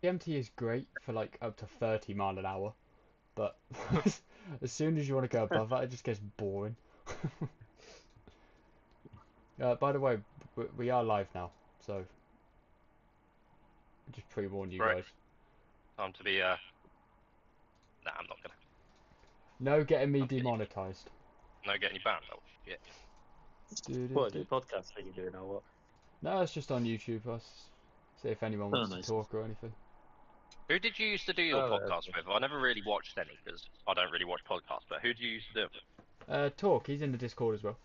the MT is great for like up to 30 miles an hour, but as soon as you want to go above that, it just gets boring. By the way, we are live now, so just pre-warn you Right. guys. Time to be Nah, I'm not gonna. No getting me I'm getting you, demonetized. no getting you banned. Oh shit. Do, do, What is do. it, podcast that you're doing or what? No, it's just on YouTube. Us see if anyone Oh, wants to nice. talk or anything. Who did you used to do your Oh, right, podcast okay. with? I never really watched any because I don't really watch podcasts. But who do you used to do it with? Talk. He's in the Discord as well.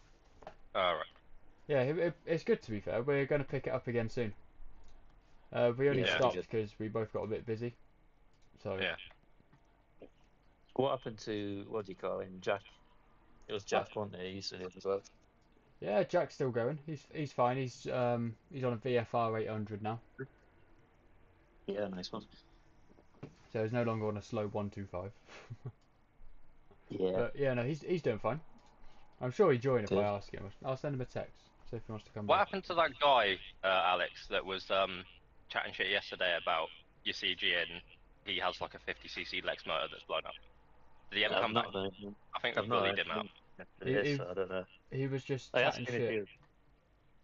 Oh, right. Yeah, it's good to be fair. We're going to pick it up again soon. We only Yeah, Yeah. that'd be stopped good. because we both got a bit busy. So Yeah. What happened to, what do you call him, Jack? It was Jack, wasn't it? He used to do it as well. yeah, Jack's still going. He's fine. He's on a VFR 800 now, Yeah, nice one. so he's no longer on a slow 125. Yeah, But yeah, no, he's doing fine. I'm sure he'd join if I good. ask him. I'll send him a text, see if he wants to come What back. happened to that guy, Alex, that was chatting shit yesterday about your CG and he has like a 50cc Lex motor that's blown up? Did he ever I've come back? not heard him. I think I've we've not bullied heard him out. him after He, this, he, so I don't know. he was just I asked chatting him if shit.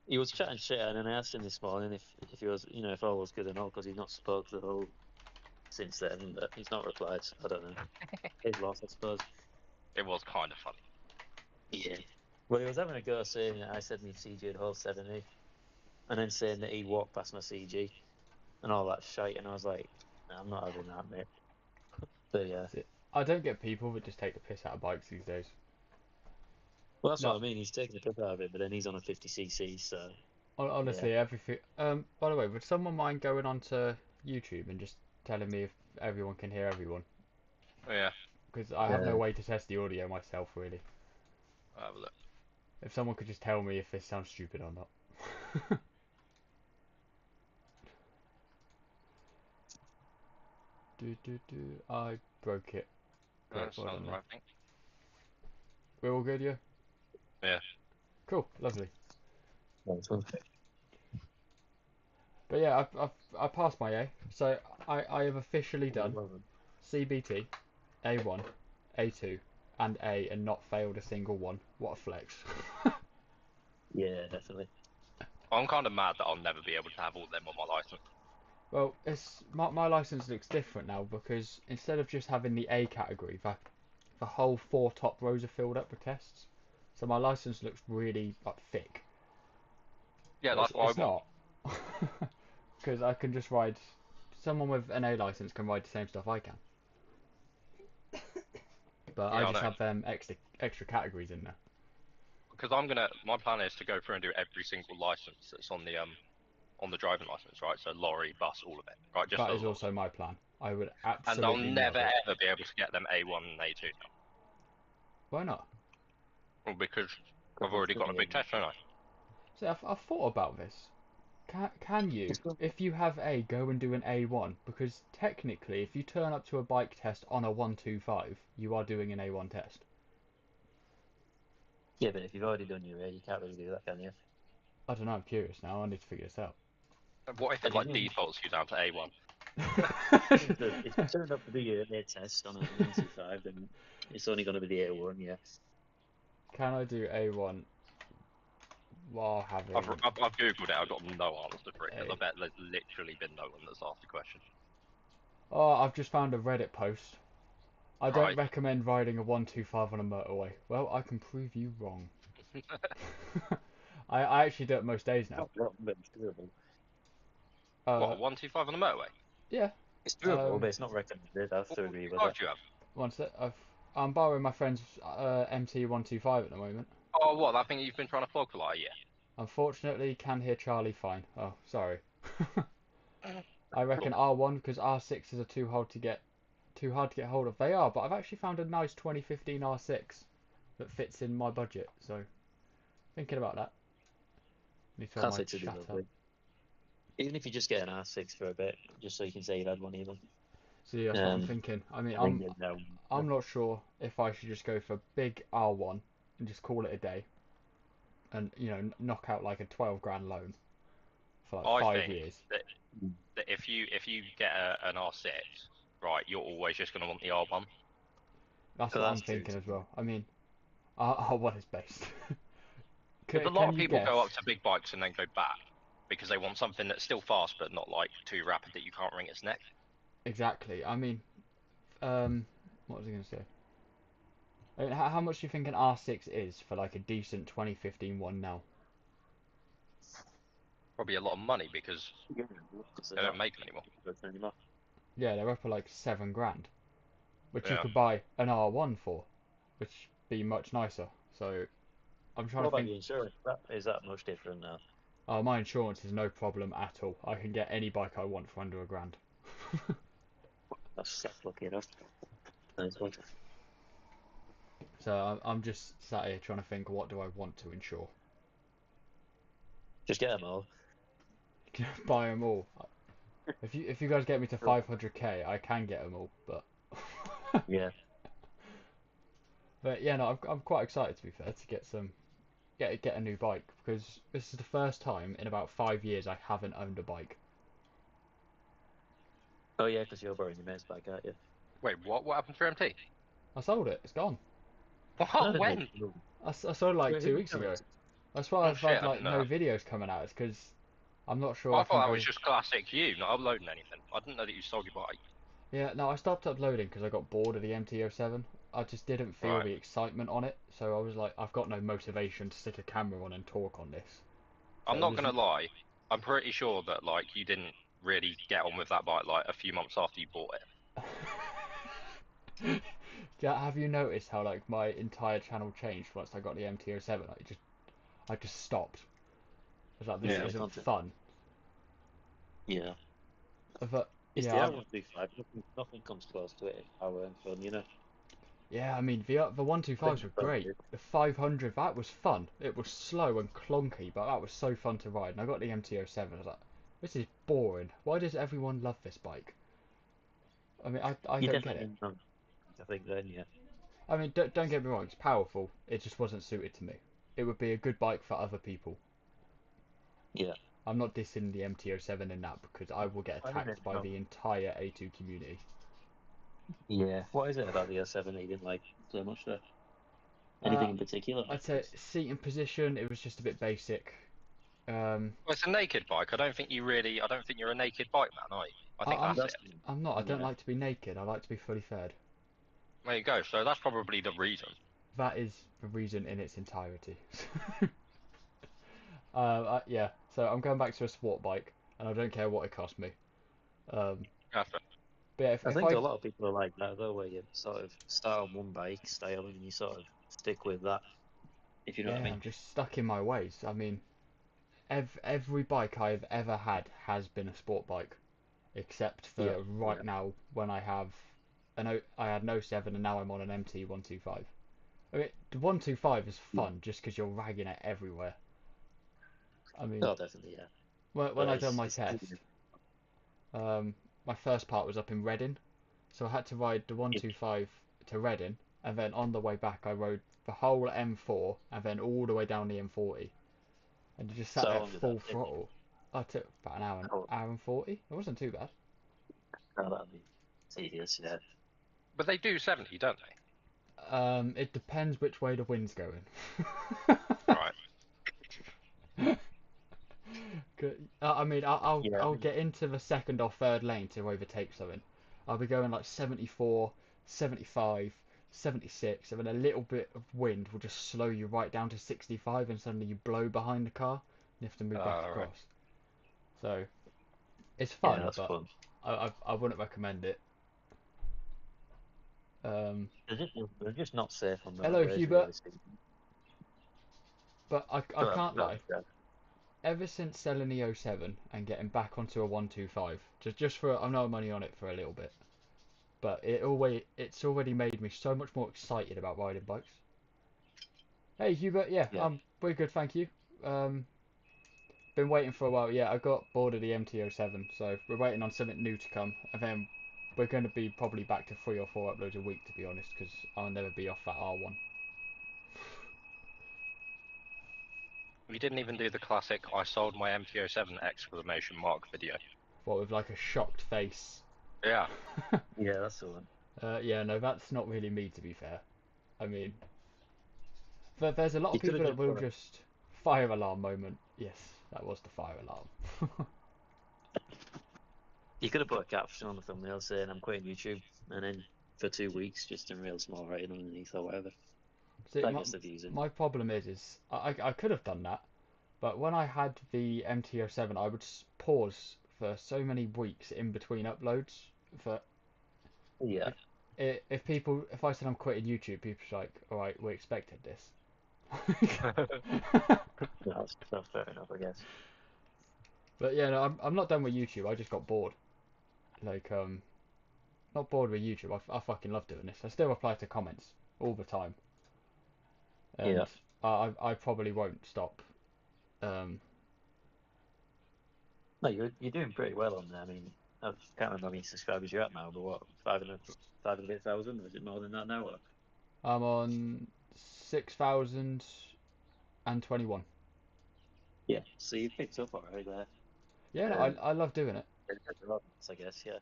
he was chatting shit, and then I asked him this morning if he was, if all was good and all, because he's not spoke the whole since then, but he's not replied, so I don't know. His loss, I suppose. It was kind of funny. Yeah. Well, he was having a go saying that I said my CG had hold 70, and then saying that he walked past my CG and all that shite, and I was like, nah, I'm not having that, mate. But yeah. I don't get people that just take the piss out of bikes these days. Well, that's No, what I mean. He's taking the piss out of it, but then he's on a 50cc, so yeah. honestly, everything. By the way, would someone mind going onto YouTube and just telling me if everyone can hear everyone? Oh, yeah. Because I have no Yeah. way to test the audio myself, really. I'll have a look. If someone could just tell me if this sounds stupid or not. I broke it. Great, well done Sounds there. right, I think. We're all good, yeah? Yeah. Cool, lovely. Nice one. But yeah, I passed my A. So I have officially Yeah, done well done. CBT, A1, A2, and A and not failed a single one. What a flex. Yeah, definitely. I'm kind of mad that I'll never be able to have all them on my license. Well, my license looks different now because instead of just having the A category, the whole four top rows are filled up with tests. So my license looks really like thick. Yeah, But that's what it's I want. not. Because I can just ride. Someone with an A license can ride the same stuff I can. But I Yeah, I just know. have them extra categories in there. Because my plan is to go through and do every single license that's on the driving license, right? So lorry, bus, all of it, right? Just That those is ones. also my plan. I would And I'll absolutely love never it. ever be able to get them A1 and A2 now. Why not? Well, because I've Couple of already got a big test, haven't I? See, I've thought about this. Can you, It's good. if you have A, go and do an A1? Because technically, if you turn up to a bike test on a 125, you are doing an A1 test. Yeah, but if you've already done your A, you can't really do that, can you? I don't know, I'm curious now. I need to figure this out. What if I it like didn't even. defaults you down to A1? If you turn up to do your A test on a 125, then it's only going to be the A1, yeah. Can I do A1 while having I've googled it. I've got no answer for it because I A? bet there's literally been no one that's asked the question. Oh, I've just found a Reddit post. I don't Right. recommend riding a 125 on a motorway. Well, I can prove you wrong. I actually do it most days now. Not wrong, but it's doable. What, Uh, a 125 on the motorway? yeah. It's doable, but it's not recommended. I have to agree with What that. do you have? Once that I'm borrowing my friend's MT125 at the moment. Oh, what, that thing you've been trying to flog for like a year? Unfortunately, can hear Charlie fine. Oh, sorry. I reckon R1 because R6s are too hard to get hold of. They are, but I've actually found a nice 2015 R6 that fits in my budget. So thinking about that. Need to tell Can't my say to do chat up. lovely. Even if you just get an R6 for a bit, just so you can say you've had one even. See, that's what I'm thinking. I mean, Then you know. I'm not sure if I should just go for big R1 and just call it a day, and knock out like a 12 grand loan for like I five think years. that that if you get an R6, right, you're always just going to want the R1. That's Oh, what I'm that's true, thinking to as be well. I mean, R1 is best. Because a lot Can of you people guess? go up to big bikes and then go back because they want something that's still fast but not like too rapid that you can't wring its neck. Exactly. I mean, what was I going to say? I mean, how much do you think an R6 is for like a decent 2015 one now? Probably a lot of money because Yeah, because they don't make them anymore. anymore. Yeah, they're up at like 7 grand, which you Yeah. could buy an R1 for, which be much nicer. So I'm trying What to about think. the insurance? Is that much different now? My insurance is no problem at all. I can get any bike I want for under £1,000. That's lucky enough. Nice one. So I'm just sat here trying to think, what do I want to insure? Just get them all. Buy them all. If you guys get me to 500k, I can get them all. But Yeah. but yeah, no, I'm quite excited to be fair to get a new bike because this is the first time in about 5 years I haven't owned a bike. Oh yeah, because you're borrowing your mate's bike, aren't you? Wait, what? What happened to your MT? I sold it. It's gone. What? When? I sold it like 2 weeks ago. That's why Oh, I've shit, had I like didn't know no that. videos coming out. It's because I'm not sure. I I thought think that was just classic you, not uploading anything. I didn't know that you sold your bike. Yeah, no, I stopped uploading because I got bored of the MT-07. I just didn't feel Right. the excitement on it, so I was like, I've got no motivation to stick a camera on and talk on this. I'm So not it gonna lie. I'm pretty sure that like you didn't really get on with that bike like a few months after you bought it. was. Yeah, have you noticed how like my entire channel changed once I got the MT-07? I just stopped. I was like, this Yeah, isn't content. fun. Yeah. But It's yeah, the R125. Nothing comes close to it. Power and fun, you know. yeah. I mean, the 125s were great. The 500, that was fun. It was slow and clunky, but that was so fun to ride. And I got the MT-07. I was like, this is boring. Why does everyone love this bike? I mean, I You don't get definitely it. didn't know. I think then, yeah. I mean, don't get me wrong, it's powerful. It just wasn't suited to me. It would be a good bike for other people. Yeah. I'm not dissing the MT-07 in that because I will get I didn't attacked by know. the entire A2 community. Yeah. What is it about the R7 that you didn't like so much there? Anything in particular? I'd say seating position, it was just a bit basic. Well, it's a naked bike. I don't think you're a naked bike man, are you? I think I'm, that's it. I'm not. I don't Yeah. like to be naked. I like to be fully fed. There you go. So that's probably the reason. That is the reason in its entirety. Yeah, so I'm going back to a sport bike, and I don't care what it cost me. That's it. But yeah, I if think I a lot of people are like that though, where you sort of start on one bike style and you sort of stick with that, if you know what I yeah, mean. I'm just stuck in my ways. I mean, every bike I've ever had has been a sport bike, except for Yeah. right now when I had an '07 and now I'm on an MT 125. I mean, the 125 is fun just because you're ragging it everywhere. I mean, Oh, definitely, yeah. when But I done my it's test, my first part was up in Reading, so I had to ride the 125 to Reading, and then on the way back I rode the whole M4 and then all the way down the M40, and you just sat so there how at long did full that take? throttle. I took about an Oh, hour and 40. It wasn't too bad. oh, that'd be tedious, yeah. But they do 70, don't they? It depends which way the wind's going. Right. I mean, Yeah, I I'll mean, get into the second or third lane to overtake something. I'll be going like 74, 75, 76, and then a little bit of wind will just slow you right down to 65, and suddenly you blow behind the car. And you have to move back Right. across. So it's yeah, fun, that's but fun. I wouldn't recommend it. They're just not safe on Hello, motorways, Hubert. really. But I But, can't lie. yeah. Ever since selling the '07 and getting back onto a 125, just for I've no money on it for a little bit, but it's already made me so much more excited about riding bikes. Hey Hubert, yeah, Yeah. we're good, thank you. Been waiting for a while. Yeah, I got bored of the MT-07, so we're waiting on something new to come, and then we're going to be probably back to 3 or 4 uploads a week, to be honest, because I'll never be off that R1. We didn't even do the classic "I sold my MT-07!" exclamation mark video. What, with like a shocked face? Yeah. Yeah, that's the one. Yeah, no, that's not really me, to be fair. I mean, there's a lot You of could people have that will put a- just fire alarm moment. Yes, that was the fire alarm. You could have put a caption on the thumbnail saying I'm quitting YouTube, and then for 2 weeks, just in real small writing underneath or whatever. See, That gets the views in. my problem is I could have done that, but when I had the MT07, I would pause for so many weeks in between uploads. For Yeah, if I said I'm quitting YouTube, people's like, all right, we expected this. no, that's fair enough, I guess. But yeah, no, I'm not done with YouTube. I just got bored. Like not bored with YouTube. I fucking love doing this. I still reply to comments all the time, and Yeah. I probably won't stop. Um, No, you're doing pretty well on there. I mean, I can't remember how many subscribers you're at now, but what, 500,000? Or is it more than that now? Or? I'm on 6,021. Yeah, so you picked up alright there. Yeah, no, Um, I love doing it. I guess, yeah.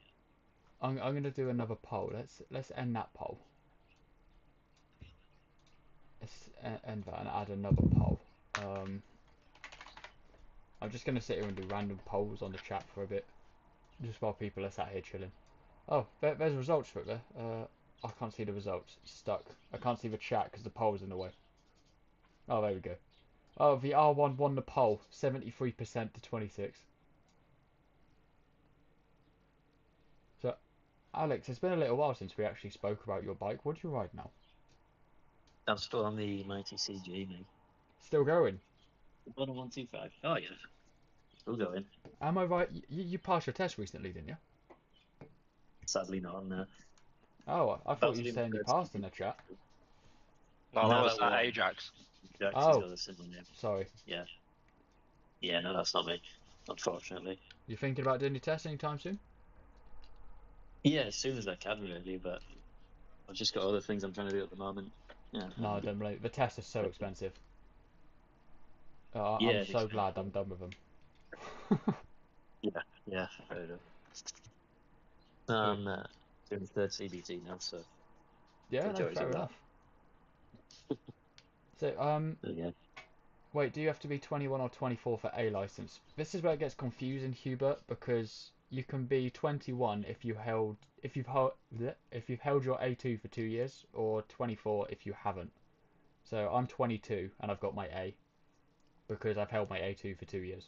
I'm gonna do another poll. Let's end that poll. Let's end that and add another poll. I'm just gonna sit here and do random polls on the chat for a bit, just while people are sat here chilling. Oh, there's results for it there. I can't see the results. It's stuck. I can't see the chat because the poll's in the way. Oh, there we go. Oh, the R1 won the poll, 73% to 26. So, Alex, it's been a little while since we actually spoke about your bike. What do you ride now? I'm still on the Mighty CG, mate. Still going? 125. Oh, yeah. Still going. Am I right? You passed your test recently, didn't you? Sadly not on there. Oh, I thought That's you were been saying you good. passed in the chat. No, that No, was that one. Ajax. Jax Oh. has got a similar name. Sorry. Yeah. Yeah, no, that's not me, unfortunately. You thinking about doing your test anytime soon? Yeah, as soon as I can, really, but I've just got other things I'm trying to do at the moment. Yeah. No, I don't believe the tests are so expensive. Yeah, I'm they so spend- glad I'm done with them. Yeah, fair enough. I'm doing the third CBT now, so Yeah, the no, joys fair of that. enough. So, So, yeah. wait, do you have to be 21 or 24 for A license? This is where it gets confusing, Hubert, because you can be 21 if you've held your A2 for 2 years, or 24 if you haven't. So I'm 22 and I've got my A because I've held my A2 for 2 years.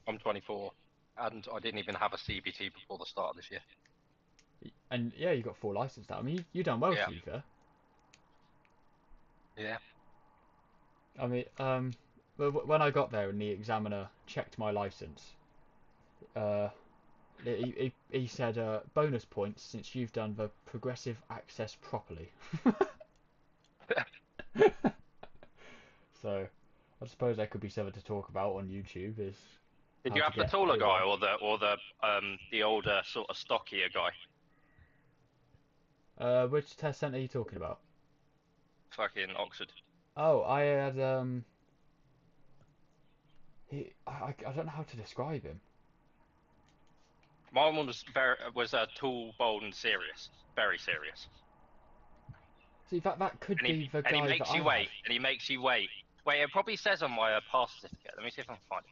I'm 24, and I didn't even have a CBT before the start of this year. And yeah, you got full license now. I mean, you done well, Yeah. to be fair. Yeah. I mean, when I got there and the examiner checked my license, he said bonus points since you've done the progressive access properly. So, I suppose that could be something to talk about on YouTube. Is Did how you to have the get taller guy A1. or the older sort of stockier guy? Which test centre are you talking about? Fucking Oxford. Oh, I had I don't know how to describe him. My one was tall, bold, and serious. Very serious. See, that could And be he, the and he guy makes that you I wait. had. And he makes you wait. Wait, it probably says on my pass certificate. Let me see if I can find it.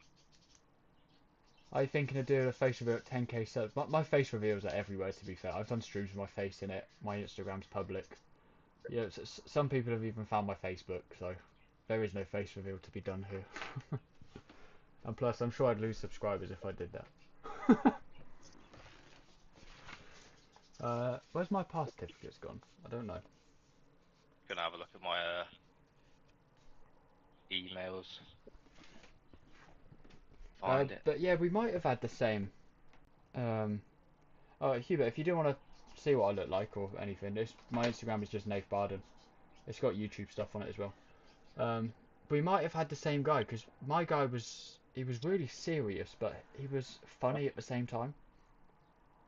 Are you thinking of doing a face reveal at 10k subs? My face reveals are everywhere, to be fair. I've done streams with my face in it. My Instagram's public. Yeah, some people have even found my Facebook, so there is no face reveal to be done here. And plus, I'm sure I'd lose subscribers if I did that. Where's my pass certificates gone? I don't know. Gonna have a look at my emails. Find it. But yeah, we might have had the same. Oh, Hubert, if you do want to see what I look like or anything, my Instagram is just Nath Barden. It's got YouTube stuff on it as well. We might have had the same guy because my guy was really serious, but he was funny at the same time.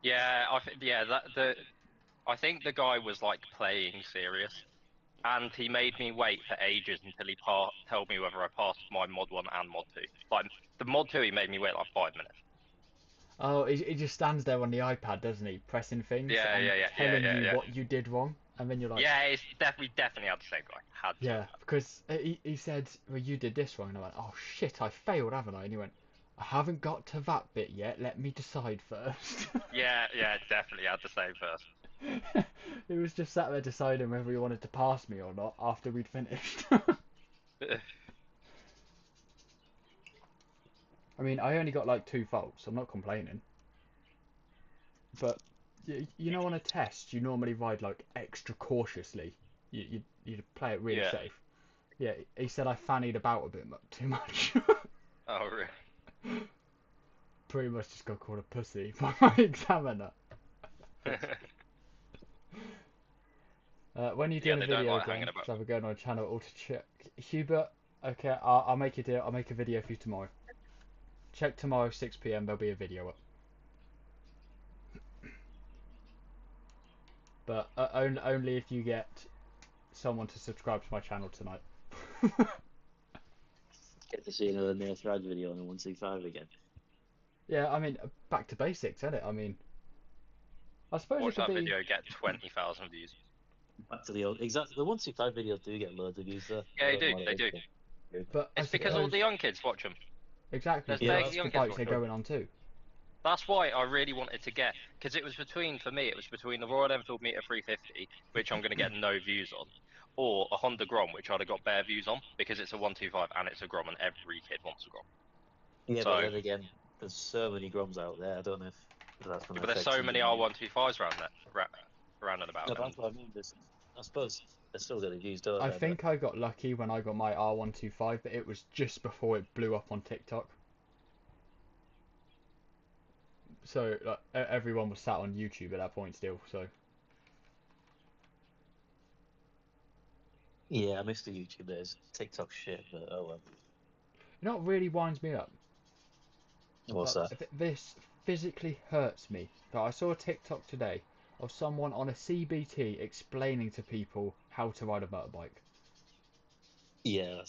Yeah, I think the guy was like playing serious, and he made me wait for ages until he told me whether I passed my mod 1 and mod 2. Like the mod 2, he made me wait like 5 minutes. Oh, he just stands there on the iPad, doesn't he? Pressing things Yeah, and yeah, yeah, yeah, telling yeah, you yeah. what you did wrong. And then you're like, Yeah, it's definitely had the same guy. Had to have yeah, because he said, well, you did this wrong. And I went, oh shit, I failed, haven't I? And he went, I haven't got to that bit yet. Let me decide first. Yeah, yeah, definitely had the same first. He was just sat there deciding whether he wanted to pass me or not after we'd finished. I mean, I only got like 2 faults. I'm not complaining. But you know, on a test, you normally ride like extra cautiously. You play it really Yeah. safe. Yeah, he said I fannied about a bit too much. Oh, really? Pretty much just got called a pussy by my examiner. When you Yeah, doing a they don't video like hanging again, about. so we're going on a channel auto check. Hubert, okay, I'll make a deal. I'll make a video for you tomorrow. Check tomorrow 6 p.m. There'll be a video up. But only if you get someone to subscribe to my channel tonight. Get to see another Nath Rad video on the 125 again. Yeah, I mean, back to basics, isn't it? I mean, I suppose Watch it could that be. video get 20,000 views. Back to the old. Exactly. The 125 videos do get loads of views though. Yeah, I they don't know do. what it They is, do. but- But I It's because all suppose the young kids watch them. exactly There's because Yeah, big that's young the kids bikes watch they're them. going on too. That's why I really wanted to get, because it was between, for me, it was between the Royal Enfield Meter 350, which I'm going to get no views on, or a Honda Grom, which I'd have got bare views on, because it's a 125 and it's a Grom, and every kid wants a Grom. Yeah, So, but then again, there's so many Groms out there. I don't know if that's going to but there's affect so you. many R125s around there, around and about. No, And that's what I mean. I suppose they're still getting views, don't I they? think I got lucky when I got my R125, but it was just before it blew up on TikTok. So like, everyone was sat on YouTube at that point still. So Yeah, I miss the YouTube days. TikTok shit, but oh well. you know what really winds me up? What's Like, that? this physically hurts me. That I saw a TikTok today of someone on a CBT explaining to people how to ride a motorbike. Yeah,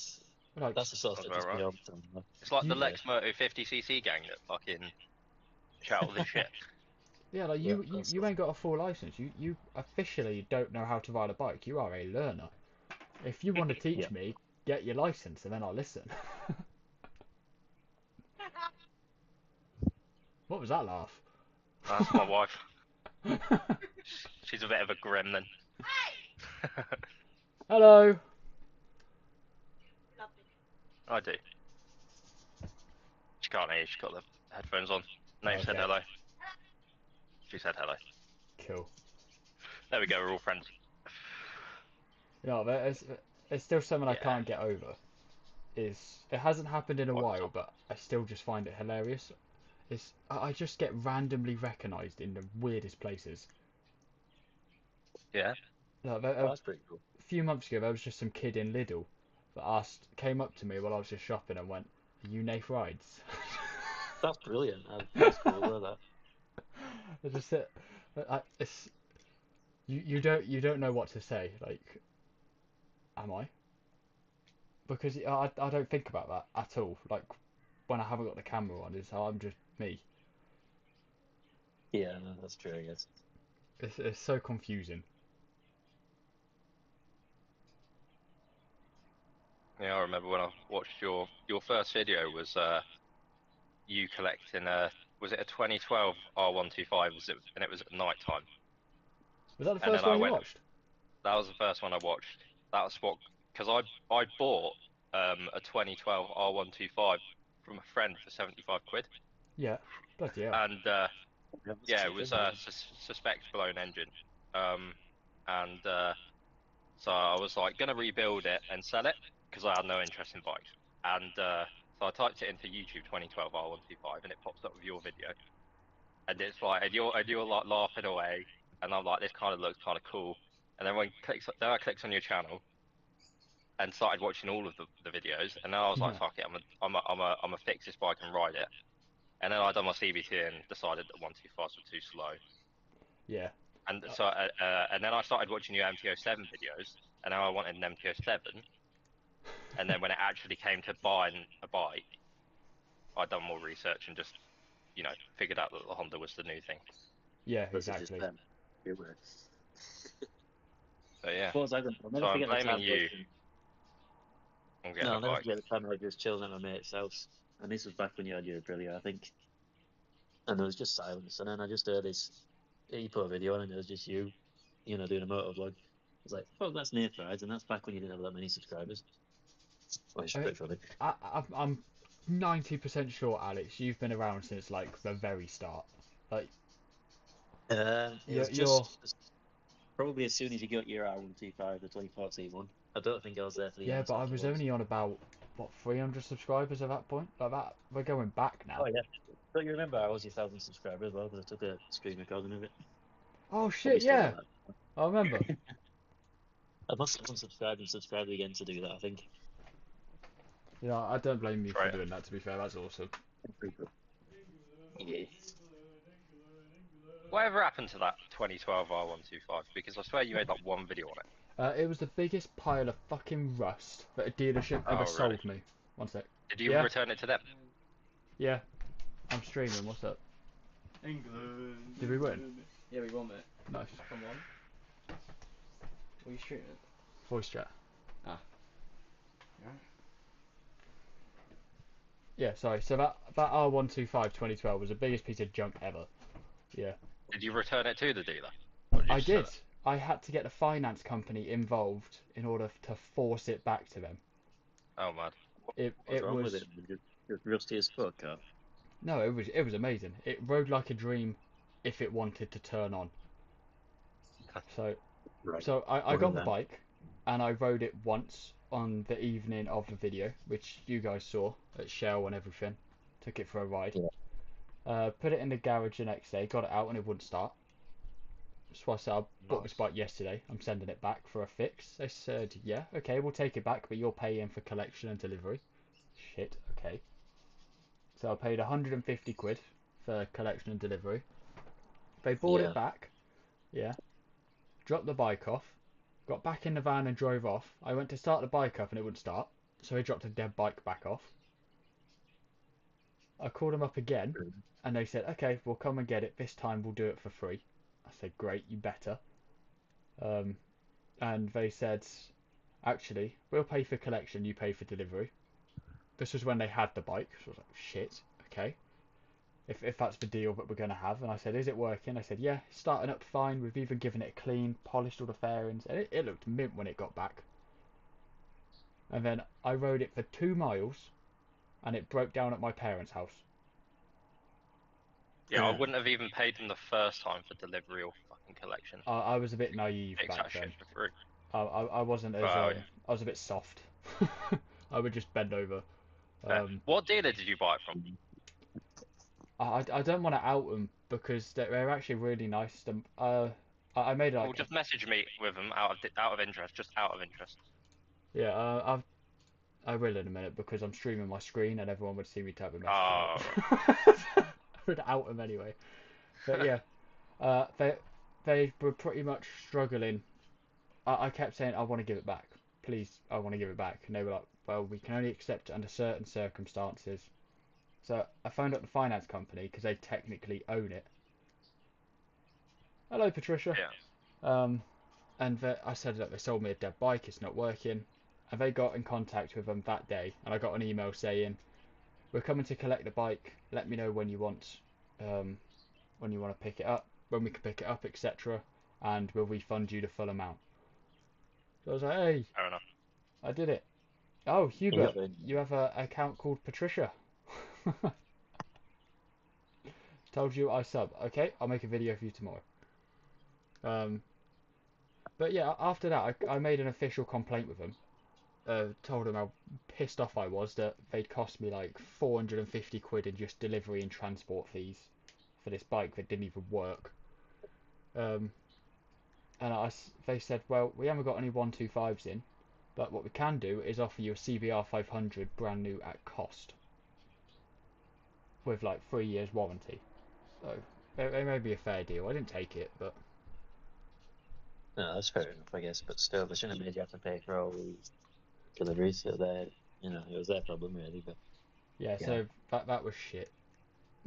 Like, that's the sort of Sounds stuff that's about me right. all the time. it's like the You- Lex Moto 50cc gang that fucking shout all this shit. yeah, like Yeah, you ain't got a full license. You officially don't know how to ride a bike. You are a learner. If you want to teach Yeah. me, get your license and then I'll listen. What was that laugh? That's my wife. She's a bit of a gremlin. Hello. I do. She can't hear, she's got the headphones on. Name said Okay. hello. She said hello. Cool. There we go, we're all friends. No, there's still something I Yeah. can't get over. It hasn't happened in a What's while, up? but I still just find it hilarious. I just get randomly recognised in the weirdest places. Yeah. Like, Oh, that's pretty cool. a few months ago, there was just some kid in Lidl that came up to me while I was just shopping and went, "Are you Nath Rides?" That's brilliant. That's cool. I love that. I just said, it's you don't know what to say. Like, am I? Because I don't think about that at all. Like when I haven't got the camera on, I'm just me. Yeah, no, that's true. I guess. It's so confusing. Yeah, I remember when I watched your first video was you collecting was it a 2012 R125 and it was at night time. Was that the And first then I one you went- watched? That was the first one I watched. That was what, because I bought a 2012 R125 from a friend for 75 quid, Yeah. Bloody hell. and That's yeah, it cheap, was isn't a suspect blown engine, and so I was like gonna rebuild it and sell it because I had no interest in bikes, and so I typed it into YouTube 2012 R125 and it pops up with your video, and it's like and you're like laughing away, and I'm like, this kind of looks kind of cool, and then I clicked on your channel and started watching all of the videos, and then I was like, Yeah. fuck it, I'm a fix this bike and ride it. And then I done my CBT and decided that 125s were too slow. Yeah. And so, and then I started watching your MTO7 videos, and now I wanted an MTO7. And then when it actually came to buying a bike, I'd done more research and just figured out that the Honda was the new thing. Yeah, This is just exactly. them. It were. So yeah, Suppose I'll never so I'm forget the blaming time I you was on getting No, a I'll never bike. forget the time I was chilling at my mate's house. And this was back when you had your Aprilia, I think. And there was just silence. And then I just heard this. He put a video on and it was just you, doing a motovlog. I was like, fuck, that's Nate Rides. And that's back when you didn't have that many subscribers. Well, it's I mean, pretty funny. I'm 90% sure, Alex, you've been around since like the very start. Like, It was you're probably as soon as you got your R125, the 2014 one. I don't think I was there for the yeah, but I Yamaha was ones. only on about what 300 subscribers at that point. Like that, we're going back now. Oh, yeah. Don't you remember I was your 1,000 subscriber as well? Because I took a screen recording of it. Oh Probably shit, still yeah, got that. I remember. I must have unsubscribed and subscribed again to do that, I think. Yeah, I don't blame you for Right. doing that. To be fair, that's awesome. Yeah. Whatever happened to that 2012 R125? Because I swear you made like one video on it. It was the biggest pile of fucking rust that a dealership Oh, ever really? sold me. One sec. Did you Yeah. return it to them? Yeah, I'm streaming. What's up? England. Did we win? Yeah, we won, mate. Nice. Come on. What are you streaming? Voice chat. Yeah. Yeah, sorry. So that R125 2012 was the biggest piece of junk ever. Yeah. Did you return it to the dealer? Or you I just sell did. it? I had to get the finance company involved in order to force it back to them. Oh man. It What's wrong was with it? Just rusty as fuck, car. no, it was amazing. It rode like a dream if it wanted to turn on. So Right. so I Other got the than- bike and I rode it once on the evening of the video, which you guys saw at Shell and everything. Took it for a ride. Yeah. Put it in the garage the next day, got it out and it wouldn't start. So I said, I bought this bike yesterday, I'm sending it back for a fix. They said, yeah, okay, we'll take it back, but you're paying for collection and delivery. Shit, okay. So I paid 150 quid for collection and delivery. They bought Yeah. it back, yeah, dropped the bike off, got back in the van and drove off. I went to start the bike up and it wouldn't start, so he dropped a dead bike back off. I called them up again, and they said, okay, we'll come and get it. This time we'll do it for free. I said, great, you better. And they said, actually, we'll pay for collection, you pay for delivery. This was when they had the bike, so I was like, shit, okay. If that's the deal that we're going to have. And I said, is it working? I said, yeah, it's starting up fine. We've even given it a clean, polished all the fairings, and it looked mint when it got back. And then I rode it for 2 miles, and it broke down at my parents' house. Yeah, I Yeah. wouldn't have even paid them the first time for delivery or fucking collection. I was a bit naive Fix back that then. shit for free. I wasn't as Oh, yeah. I was a bit soft. I would just bend over. What dealer did you buy it from? I don't want to out them because they're actually really nice. I made Well, like just message me with them out of interest, just out of interest. yeah. I will in a minute because I'm streaming my screen and everyone would see me type a message. Oh, I would out them anyway. But yeah, they were pretty much struggling. I kept saying I want to give it back, please. I want to give it back, and they were like, well, we can only accept it under certain circumstances. So I phoned up the finance company because they technically own it. Hello, Patricia. yeah. And I said that they sold me a dead bike, it's not working. And they got in contact with them that day, and I got an email saying, we're coming to collect the bike, let me know when you want to pick it up, when we can pick it up, etc. And we'll refund you the full amount. So I was like, hey, Fair enough. I did it. Oh, Hubert, Yeah. you have an account called Patricia. Told you I sub. Okay, I'll make a video for you tomorrow. But yeah, after that, I made an official complaint with them. Told them how pissed off I was that they'd cost me like 450 quid in just delivery and transport fees for this bike that didn't even work. And they said, well, we haven't got any 125s in, but what we can do is offer you a CBR 500 brand new at cost with like 3 years warranty. So it may be a fair deal. I didn't take it, but No, that's fair enough, I guess. But still, they shouldn't have made you have to pay for all these deliveries. So it was their problem, really. But yeah. Yeah. So that was shit.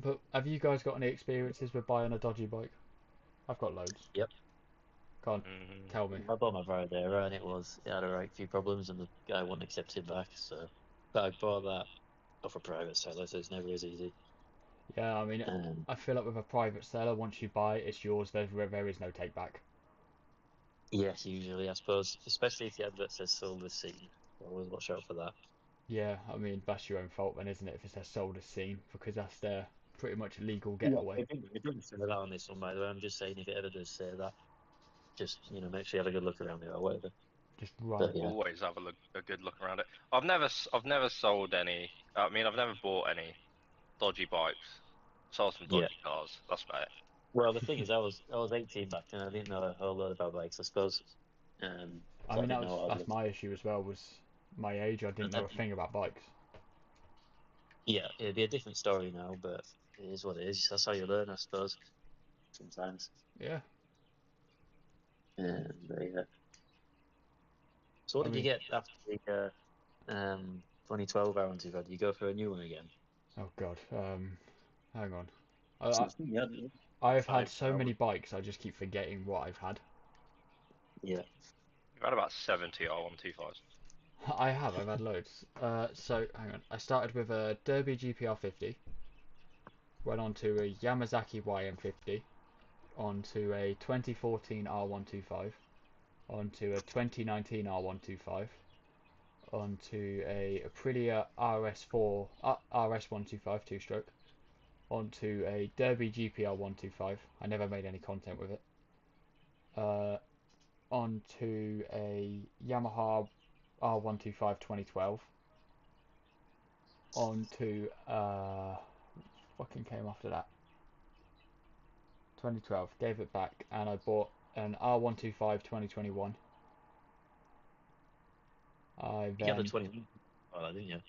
But have you guys got any experiences with buying a dodgy bike? I've got loads. Yep. Can't Mm, tell me. I bought my Varadero and it had a right few problems and the guy wouldn't accept it back. So, but I bought that off a private seller, so it's never as easy. Yeah, I mean, Um, I feel like with a private seller, once you buy it, it's yours. There is no take back. yes, usually I suppose, especially if the advert says sold as seen. Always watch out for that. Yeah, I mean, that's your own fault then, isn't it? If it says sold as seen, because that's their pretty much legal Yeah, getaway. it didn't say that on this one, by the way. I'm just saying if it ever does say that, just make sure you have a good look around it or whatever. Just run. But yeah, always have a good look around it. I've never sold any. I mean, I've never bought any dodgy bikes. Sold some yeah. dodgy cars. That's about it. Well, the thing is, I was 18 back then. I didn't know a whole lot about bikes, I suppose. I So I mean, didn't know what I was that's my issue as well. Was my age, I didn't know a thing about bikes. Yeah, it'd be a different story now, but it is what it is. That's how you learn, I suppose. Sometimes. Yeah, But yeah. So what I did you mean, get after the 2012 R125? Did you go for a new one again? oh God. Hang on. Yeah, I've had five so now. many bikes, I just keep forgetting what I've had. Yeah. We've had about 70 R125s. I've had loads. So hang on. I started with a Derby GPR 50, went on to a Yamazaki YM50, onto a 2014 R125, onto a 2019 R125, onto a Aprilia RS4 RS125 two-stroke, onto a Derby GPR 125. I never made any content with it. Onto a Yamaha R125 2012. Onto fucking came after that. 2012. Gave it back and I bought an R125 2021. I You got the then 20. Oh, didn't you?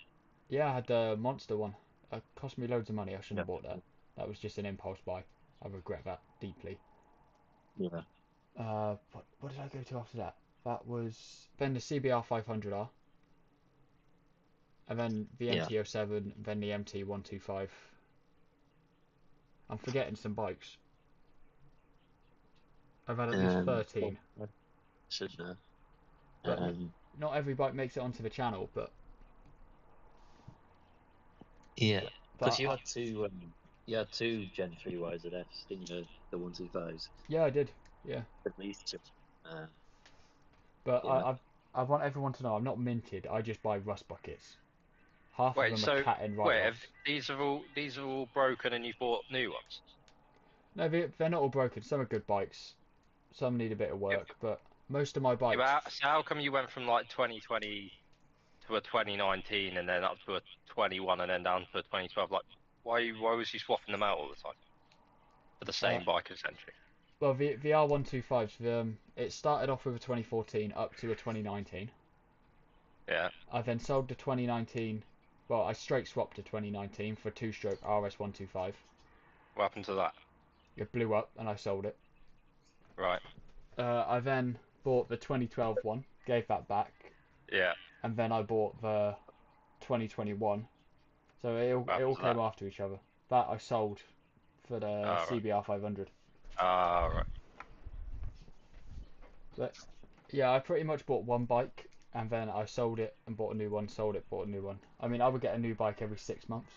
Yeah, I had the Monster one. It cost me loads of money. I shouldn't Yeah. have bought that. That was just an impulse buy. I regret that deeply. Yeah. What did I go to after that? That was then the CBR 500R, and then the Yeah. MT-07, then the MT-125. I'm forgetting some bikes. I've had at least 13, Should know. but Um, not every bike makes it onto the channel. But yeah. Because but you had two Gen 3 YZFs, didn't you? The 125s. yeah, I did. Yeah, At least two. but Yeah. I want everyone to know I'm not minted. I just buy rust buckets. Half of Wait, them are so cat and wait, write-offs. these are all broken and you've bought new ones? No, they're not all broken. Some are good bikes. Some need a bit of Yeah, work, but most of my yeah, bikes. so how come you went from like 2020 to a 2019 and then up to a 21 and then down to a 2012? Like, why was you swapping them out all the time for the Uh, same bike essentially? well, the R125s, it started off with a 2014 up to a 2019. Yeah. I then sold the 2019. Well, I straight swapped to 2019 for a two-stroke RS125. What happened to that? It blew up, and I sold it. Right. I then bought the 2012 one, gave that back, Yeah. and then I bought the 2021. So What it happened all to came that? after each other. That I sold for the Ah, right. CBR 500. Ah, right. But yeah, I pretty much bought one bike and then I sold it and bought a new one, sold it, bought a new one. I mean, I would get a new bike every 6 months.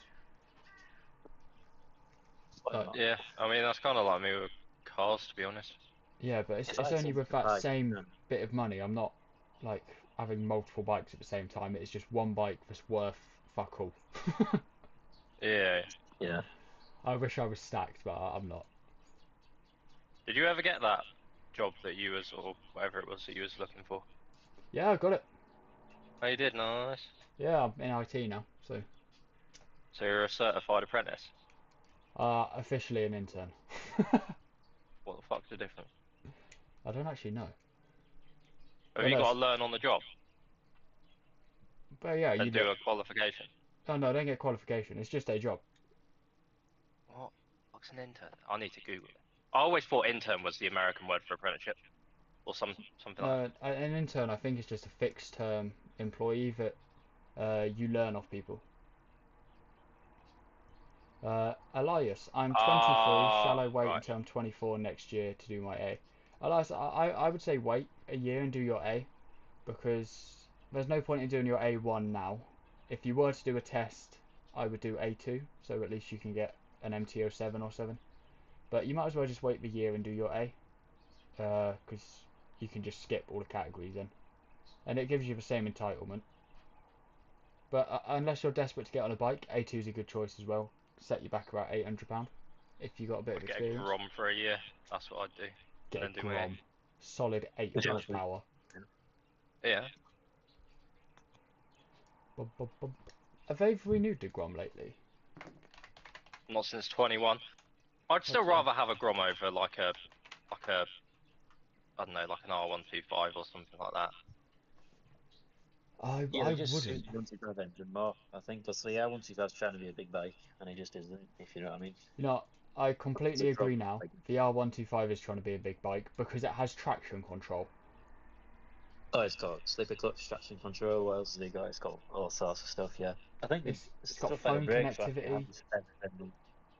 Why Like, not? Yeah. I mean, that's kind of like me with cars, to be honest. yeah, but If I it's had only something with to that buy, same bit of money. I'm not like having multiple bikes at the same time. It's just one bike that's worth fuck all. Yeah. yeah. I wish I was stacked, but I'm not. Did you ever get that job that you was, or whatever it was that you was looking for? Yeah, I got it. Oh, you did. Nice. Yeah, I'm in IT now, so So you're a certified apprentice. officially an intern. What the fuck's the difference? I don't actually know. Have Well, you no, got to learn on the job but yeah, and do a qualification? Oh no, I don't get qualification. It's just a job. What? What's an intern? I need to Google it. I always thought intern was the American word for apprenticeship, or something like that. No, an intern I think is just a fixed term employee that you learn off people. Elias, I'm 23. Ah, Shall I wait right. until I'm 24 next year to do my A? Elias, I would say wait a year and do your A, because there's no point in doing your A1 now. If you were to do a test, I would do A2, so at least you can get an MT07 or 7. But you might as well just wait the year and do your A, because you can just skip all the categories then. And it gives you the same entitlement. But unless you're desperate to get on a bike, A2 is a good choice as well. Set you back about £800 if you got a bit of I'd get a experience. Grom for a year. That's what I'd do. Get a and then do my Grom, solid 8 Which one? horsepower. Yeah. Bum, bum, bum. Have they renewed the Grom lately? Not since 21. I'd still Okay. rather have a Grom over like a, I don't know, like an R125 or something like that. Yeah, I they just wouldn't. suit the 125 engine more, I think, because the R125's trying to be a big bike, and it just isn't, if you know what I mean. You know, I completely a agree problem, now. like- The R125 is trying to be a big bike because it has traction control. Oh, it's got slipper clutch, traction control, what else has it got? It's got all sorts of stuff, yeah. I think It's the got stuff like phone the brakes are connectivity. high spec, and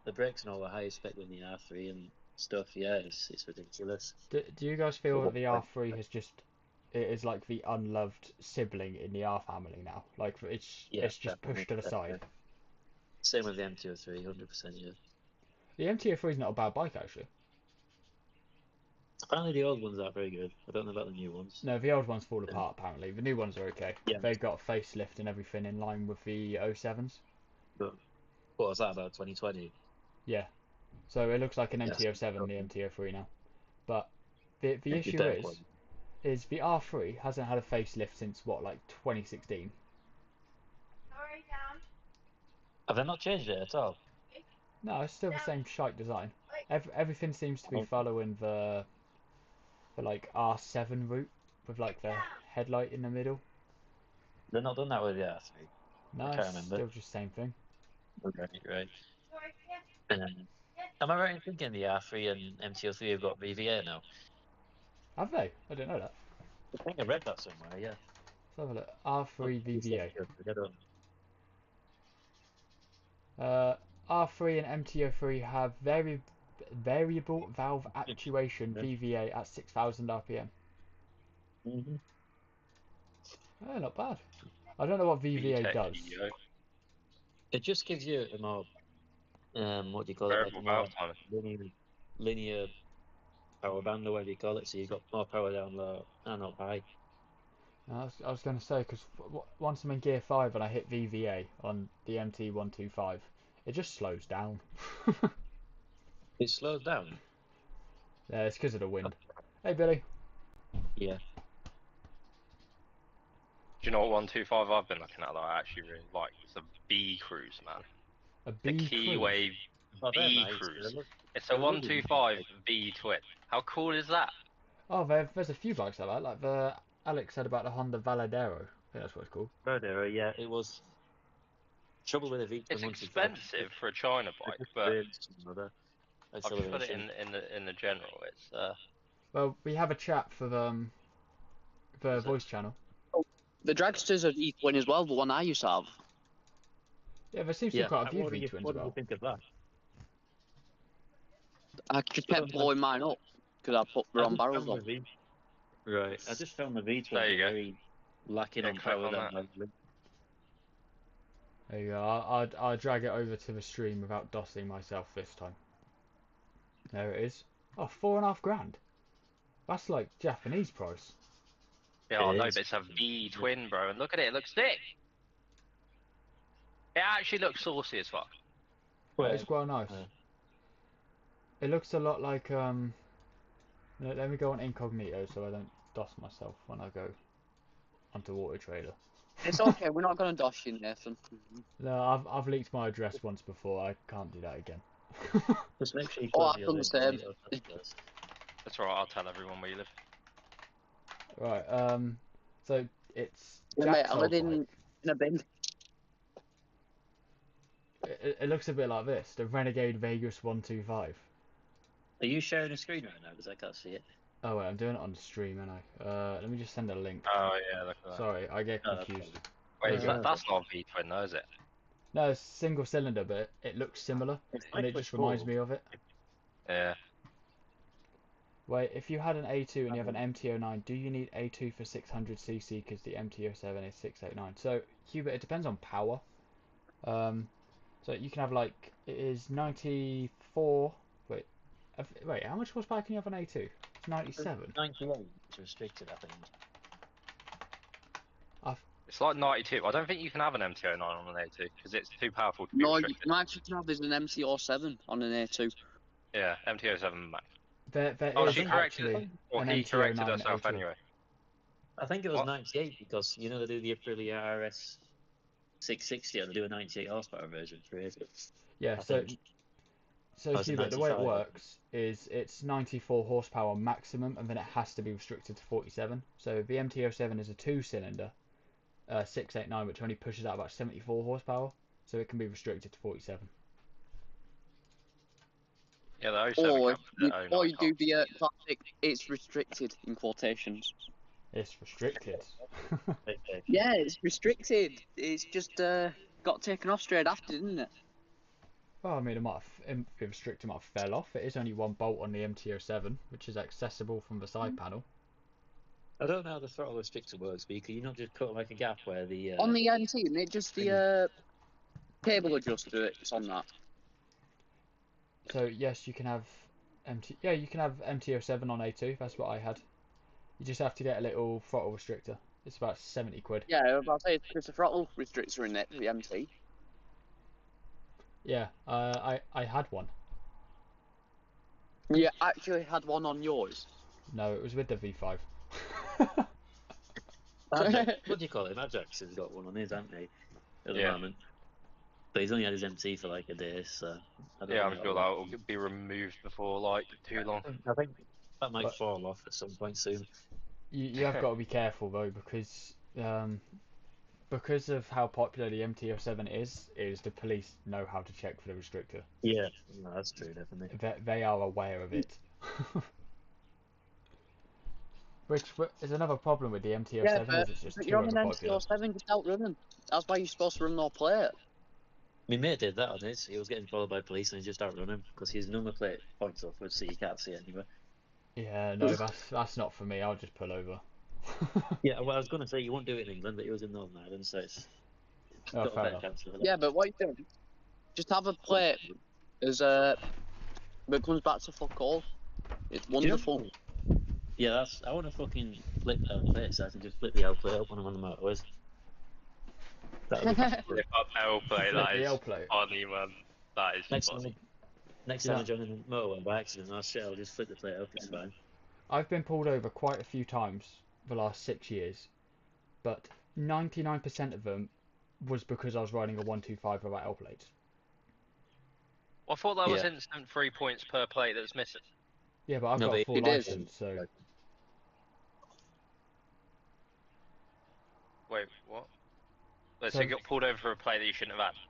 the brakes and all the highest spec with the R3 and stuff, yeah, it's ridiculous. Do you guys feel But that the what- R3 has just it is like the unloved sibling in the R family now? Like it's Yeah, just definitely, pushed to the side. definitely. Same with the MT03, 100%, yeah. The MT03 is not a bad bike actually. Apparently the old ones aren't very good. I don't know about the new ones. No, the old ones fall apart apparently. The new ones are okay. Yeah. They got a facelift and everything in line with the 07s. But what was that about 2020? Yeah. So it looks like an Yes, MT07, the okay. MT03 now. But the It'd be issue better for is the R3 hasn't had a facelift since what, like 2016. Have they not changed it at all? No, it's still the same shite design. Everything seems to be Okay. following the like R7 route with like the headlight in the middle. They've not done that with the R3. No, I can't it's remember. still just the same thing. Right. Am I right in thinking the R3 and MT03 have got VVA now? Have they? I didn't know that. I think I read that somewhere, yeah. Let's have a look. R3 VVA. I don't R3 and MT03 have variable valve actuation Yeah. VVA at 6,000 RPM. Mm-hmm. Oh, not bad. I don't know what VVA VTEC does. VO. It just gives you a more, what do you call it? Variable Like a more valve timing. linear power band or whatever you call it. So you've got more power down low and up high. I was going to say, because once I'm in gear 5 and I hit VVA on the MT125, it just slows down. It slows down. Yeah, it's because of the wind. Hey, Billy. Yeah. Do you know what 125 I've been looking at that I actually really like? It's a B Cruise, man. A The B Keyway Oh, they're B nice. Cruise. They look- It's a they're really 125 nice. V twin. How cool is that? Oh, there's a few bikes like that. Like the Alex said about the Honda Valadero. I think that's what it's called. Rodeo, yeah, it was. Trouble with a V It's 125. expensive for a China bike, It's but really some other I've just put it acceleration. in the general. It's Well, we have a chat for the Is it? voice channel. The Dragsters are E-twin as well, the one I used to have. Yeah, there seems to be Yeah. quite a few What do you V-twins what do you about. think of that? I just kept blowing mine up because I put the wrong barrels on. Right. I just found the V There you go. very lacking Yeah, on click power. on Than that. There you go. I'll drag it over to the stream without dossing myself this time. There it is. Oh, £4,500. That's like Japanese price. yeah, I It know, is. but it's a V twin, bro. And look at it, it looks sick. It actually looks saucy as fuck. It's quite nice. uh, It looks a lot like let me go on incognito so I don't doss myself when I go onto Water Trader. It's okay, we're not going to dosh you, Nathan. No, I've leaked my address once before. I can't do that again. Just make sure you Oh, close I've your done the lid same. before you open it. That's alright, I'll tell everyone where you live. Right. So it's Yeah, mate, Jack's I old live bike. in a bin. It looks a bit like this, the Renegade Vegas 125. Are you sharing a screen right now? Because I can't see it. Oh wait, I'm doing it on the stream, and let me just send a link. Oh yeah, look at that. Sorry, I get Oh, that's confused. Wait, is Yeah. that's not a V twin though, is it? No, it's single cylinder, but it looks similar, It's and it like just reminds me of it. Yeah. Wait, if you had an A2 and you have an MT09, do you need A2 for 600cc because the MT07 is 689? So, Hubert, it depends on power. So you can have like, it is 94. Wait, wait, how much horsepower can you have on A2? It's 97. 98 is restricted, I think. It's like 92. I don't think you can have an MT09 on an A2 because it's too powerful to be No, restricted. you actually can have this an MT07 on an A2. Yeah, MT07 max. There Oh, is she corrected actually Or an he corrected MT09 herself A2. anyway. I think it was What? 98 because you know they do the Aprilia RS 660 and they do a 98 horsepower version for it. Yeah, I so think. so Oh, it's a Hubert, the way it 95. works is it's 94 horsepower maximum, and then it has to be restricted to 47. So the MT07 is a two-cylinder, 689, which only pushes out about 74 horsepower, so it can be restricted to 47. Yeah, the 07 Or, comes with the 09 or you do top. the classic, it's restricted in quotations. It's restricted. Okay. Yeah, it's restricted. It's just got taken off straight after, didn't it? Well, I mean, it might have, the restrictor might have fell off. It is only one bolt on the MT07, which is accessible from the side panel. I don't know how the throttle restrictor works, but can you not just cut like a gap where the On the MT, and it just the cable adjuster. It's on that. So yes, you can have Yeah, you can have MT07 on A2. That's what I had. You just have to get a little throttle restrictor. It's about 70 quid. Yeah, I was about to say it's a throttle restrictor in it, the MT. Yeah, I had one. You actually had one on yours. No, it was with the V5. what do you call him? Ajax has got one on his, hasn't he? At the Yeah. moment. But he's only had his MT for like a day, so I don't Yeah, know I'm sure that will be removed before like too long. I think that might But- fall off at some point soon. You have got to be careful though, because of how popular the MT07 is the police know how to check for the restrictor. Yeah, no, that's true, definitely. They are aware of it. Which is another problem with the MT07 Yeah, but is it's just too you're on an overpopular. MT07, just outrun them. That's why you're supposed to run no plate. My mate did that on his. He was getting followed by police and he just outrun him because his number plate points upwards, so you can't see it anywhere. Yeah, no, that's not for me. I'll just pull over. Yeah, well, I was going to say you won't do it in England, but he was in Northern Ireland, so it's Oh, got a fair better enough. chance of it. Yeah, but what you doing? Just have a plate as that comes back to fuck all. It's wonderful. Yeah, I want to fucking flip L plate so I can just flip the L plate up when I'm on the motorways. That'll be Flip up L plate, Flip that the is L plate. funny, man. That is next funny. time I join in the motorway by accident, I'll just flip the plate up. It's fine. I've been pulled over quite a few times the last 6 years, but 99% of them was because I was riding a 125 without L plates. I thought that was Yeah. instant 3 points per plate that's missing. Yeah, but I've No, got a but full it is. license, so Wait, what? Wait, So- so you got pulled over for a plate that you shouldn't have had?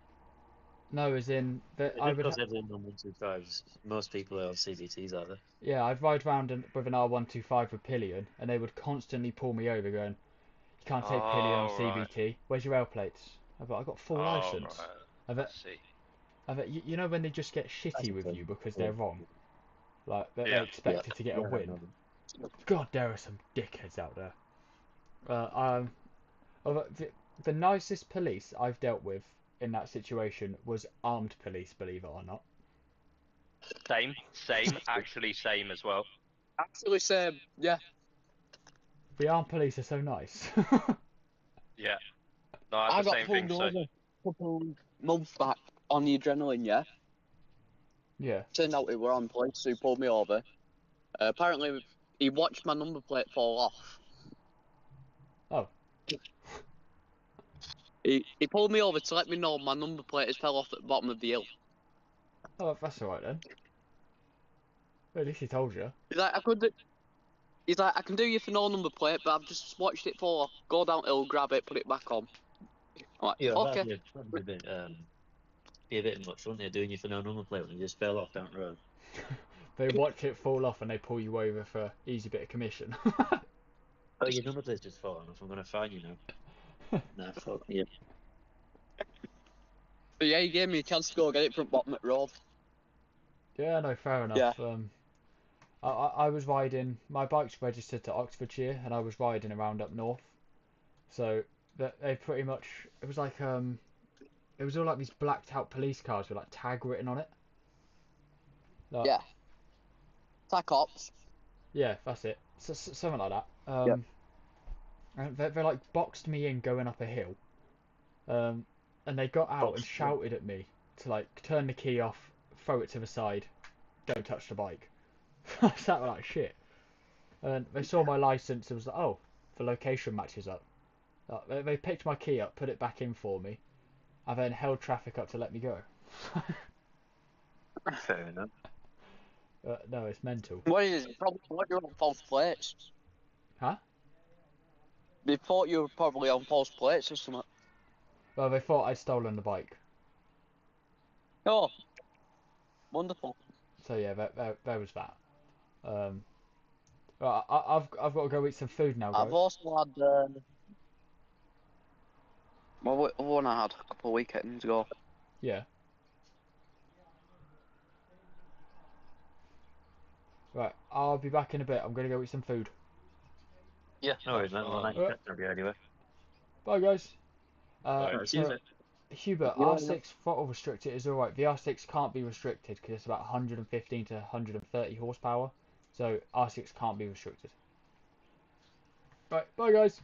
no, as in that I would. Because everyone on 125s, most people are on CVTs, are they? Yeah, I'd ride around with an R125 with pillion, and they would constantly pull me over, going, "You can't take pillion on Oh, CVT. Where's your L plates?" I've got full Oh, license. right. I bet, See. you know when they just get shitty That's with okay. you because Yeah. they're wrong, like they're Yeah. expected to get a Yeah, win. God, there are some dickheads out there. The nicest police I've dealt with in that situation was armed police, believe it or not. Same, actually same as well. Actually, same. Yeah. The armed police are so nice. Yeah. No, I I had the got same thing, pulled so... over a couple months back on the adrenaline, yeah? Yeah. Turned out it were on police who pulled me over. Apparently, he watched my number plate fall off. Oh. He pulled me over to let me know my number plate has fell off at the bottom of the hill. Oh, that's alright then. Well, at least he told you. He's like, I can do you for no number plate, but I've just watched it fall off. Go downhill, grab it, put it back on. I'm like, Yeah, okay. that'd be a bit much, wouldn't it? Doing you for no number plate when you just fell off down the road. They watch it fall off and they pull you over for easy bit of commission. Oh, your number plate's just fallen off. I'm gonna fine you now. Nah, fuck you. But yeah, you gave me a chance to go get it from Bottom at Road. Yeah, no, fair enough. Yeah. I was riding. My bike's registered to Oxfordshire, and I was riding around up north. So they pretty much. It was like It was all like these blacked out police cars with like tag written on it. Like, Yeah. Tac Ops. Yeah, that's it. Something like that. Yep. And they like boxed me in going up a hill. And they got out and Boxed you. shouted at me to like turn the key off, throw it to the side, don't touch the bike. I sat like shit. And they saw my license and was like, oh, the location matches up. They picked my key up, put it back in for me, and then held traffic up to let me go. Fair enough. No, it's mental. What is it? Probably what you're on false plates. Huh? They thought you were probably on false plates or something. Well, they thought I'd stolen the bike. Oh. Wonderful. So yeah, there was that. Right, I've got to go eat some food now, guys. I've also had well, one I had a couple of weekends ago. Yeah. Right, I'll be back in a bit. I'm gonna go eat some food. Yeah, no worries, man. Well, nice Alright. catching up with you anyway. Bye, guys. Right, see you So, then. Hubert, Yeah, R6 throttle restricted is alright. The R6 can't be restricted because it's about 115 to 130 horsepower. So R6 can't be restricted. Right, bye, guys.